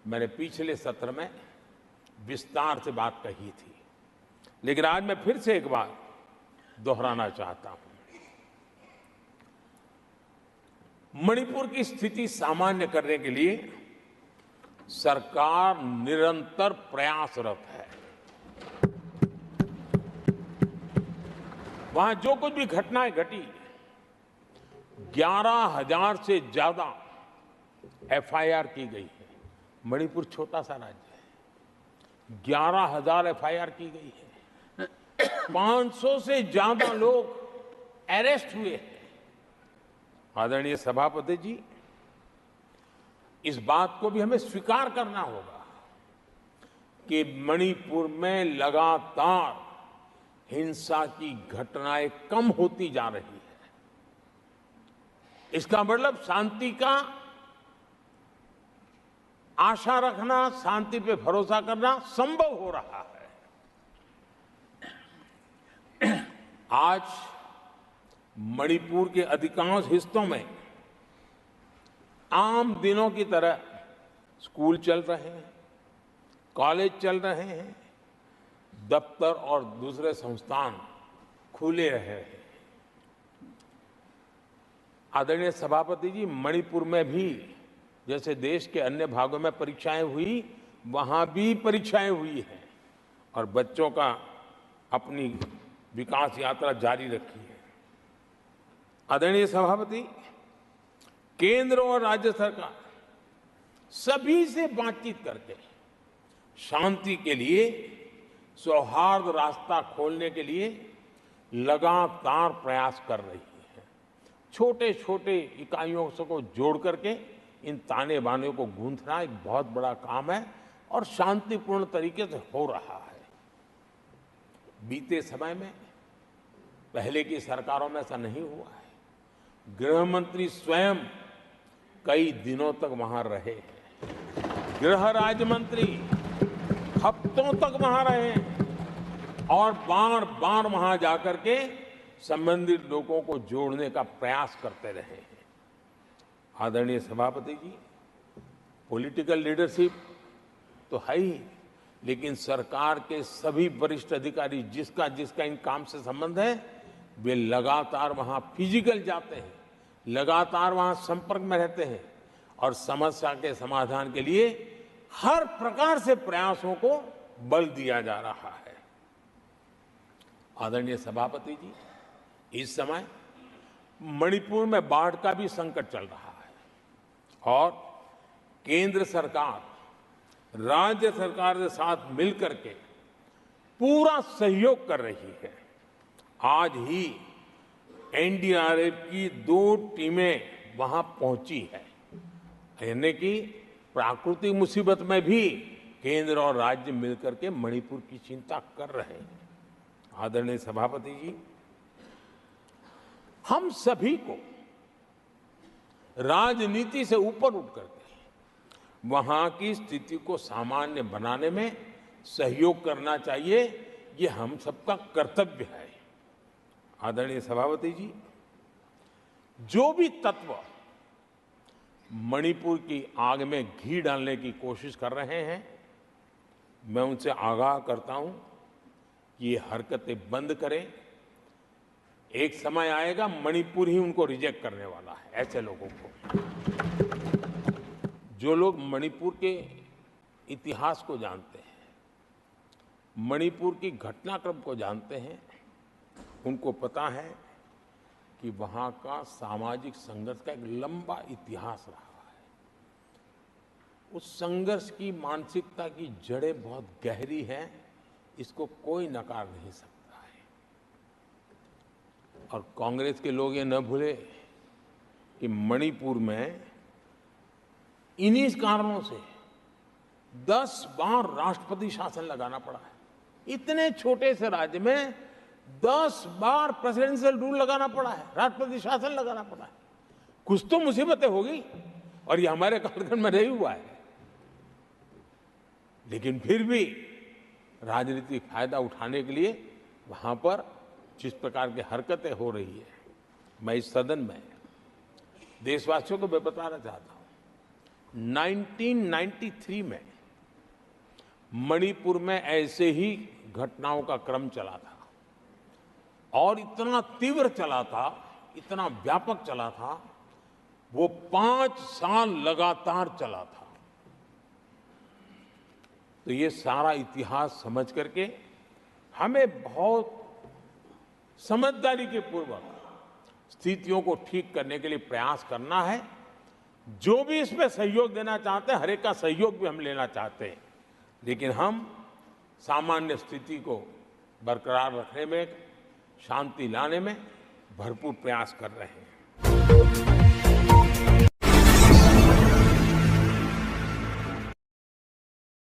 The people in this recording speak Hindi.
मैंने पिछले सत्र में विस्तार से बात कही थी, लेकिन आज मैं फिर से एक बार दोहराना चाहता हूं। मणिपुर की स्थिति सामान्य करने के लिए सरकार निरंतर प्रयासरत है। वहां जो कुछ भी घटनाएं घटी, 11,000 से ज्यादा एफआईआर की गई है। मणिपुर छोटा सा राज्य है, 11,000 एफआईआर की गई है। 500 से ज्यादा लोग अरेस्ट हुए हैं। आदरणीय सभापति जी, इस बात को भी हमें स्वीकार करना होगा कि मणिपुर में लगातार हिंसा की घटनाएं कम होती जा रही है। इसका मतलब शांति का आशा रखना, शांति पे भरोसा करना संभव हो रहा है। आज मणिपुर के अधिकांश हिस्सों में आम दिनों की तरह स्कूल चल रहे हैं, कॉलेज चल रहे हैं, दफ्तर और दूसरे संस्थान खुले रहे हैं। आदरणीय सभापति जी, मणिपुर में भी जैसे देश के अन्य भागों में परीक्षाएं हुई, वहां भी परीक्षाएं हुई हैं और बच्चों का अपनी विकास यात्रा जारी रखी है। आदरणीय सभापति, केंद्र और राज्य सरकार सभी से बातचीत करके शांति के लिए, सौहार्द रास्ता खोलने के लिए लगातार प्रयास कर रही है। छोटे छोटे इकाइयों को जोड़ करके इन ताने बाने को गूंथना एक बहुत बड़ा काम है और शांतिपूर्ण तरीके से हो रहा है। बीते समय में पहले की सरकारों में ऐसा नहीं हुआ है। गृह मंत्री स्वयं कई दिनों तक वहां रहे हैं, गृह राज्य मंत्री हफ्तों तक वहां रहे हैं और बार बार वहां जाकर के संबंधित लोगों को जोड़ने का प्रयास करते रहे हैं। आदरणीय सभापति जी, पॉलिटिकल लीडरशिप तो है ही, लेकिन सरकार के सभी वरिष्ठ अधिकारी जिसका जिसका इन काम से संबंध है, वे लगातार वहां फिजिकल जाते हैं, लगातार वहां संपर्क में रहते हैं और समस्या के समाधान के लिए हर प्रकार से प्रयासों को बल दिया जा रहा है। आदरणीय सभापति जी, इस समय मणिपुर में बाढ़ का भी संकट चल रहा है और केंद्र सरकार राज्य सरकार के साथ मिलकर के पूरा सहयोग कर रही है। आज ही एनडीआरएफ की 2 टीमें वहां पहुंची है, यानी कि प्राकृतिक मुसीबत में भी केंद्र और राज्य मिलकर के मणिपुर की चिंता कर रहे हैं। आदरणीय सभापति जी, हम सभी को राजनीति से ऊपर उठ करके वहां की स्थिति को सामान्य बनाने में सहयोग करना चाहिए। ये हम सबका कर्तव्य है। आदरणीय सभापति जी, जो भी तत्व मणिपुर की आग में घी डालने की कोशिश कर रहे हैं, मैं उनसे आगाह करता हूं कि ये हरकतें बंद करें। एक समय आएगा मणिपुर ही उनको रिजेक्ट करने वाला है। ऐसे लोगों को, जो लोग मणिपुर के इतिहास को जानते हैं, मणिपुर की घटनाक्रम को जानते हैं, उनको पता है कि वहां का सामाजिक संघर्ष का एक लंबा इतिहास रहा है। उस संघर्ष की मानसिकता की जड़ें बहुत गहरी हैं, इसको कोई नकार नहीं सकता है। और कांग्रेस के लोग ये न भूले कि मणिपुर में इन्हीं कारणों से 10 बार राष्ट्रपति शासन लगाना पड़ा है। इतने छोटे से राज्य में 10 बार प्रेसिडेंशियल रूल लगाना पड़ा है, राष्ट्रपति शासन लगाना पड़ा है। कुछ तो मुसीबतें होगी और ये हमारे कालखंड में नहीं हुआ है, लेकिन फिर भी राजनीतिक फायदा उठाने के लिए वहां पर जिस प्रकार की हरकतें हो रही है, मैं इस सदन में देशवासियों को मैं बताना चाहता हूं 1993 में मणिपुर में ऐसे ही घटनाओं का क्रम चला था और इतना तीव्र चला था, इतना व्यापक चला था, वो 5 साल लगातार चला था। तो ये सारा इतिहास समझ करके हमें बहुत समझदारी के पूर्वक स्थितियों को ठीक करने के लिए प्रयास करना है। जो भी इसमें सहयोग देना चाहते हैं, हर एक का सहयोग भी हम लेना चाहते हैं, लेकिन हम सामान्य स्थिति को बरकरार रखने में, शांति लाने में भरपूर प्रयास कर रहे हैं।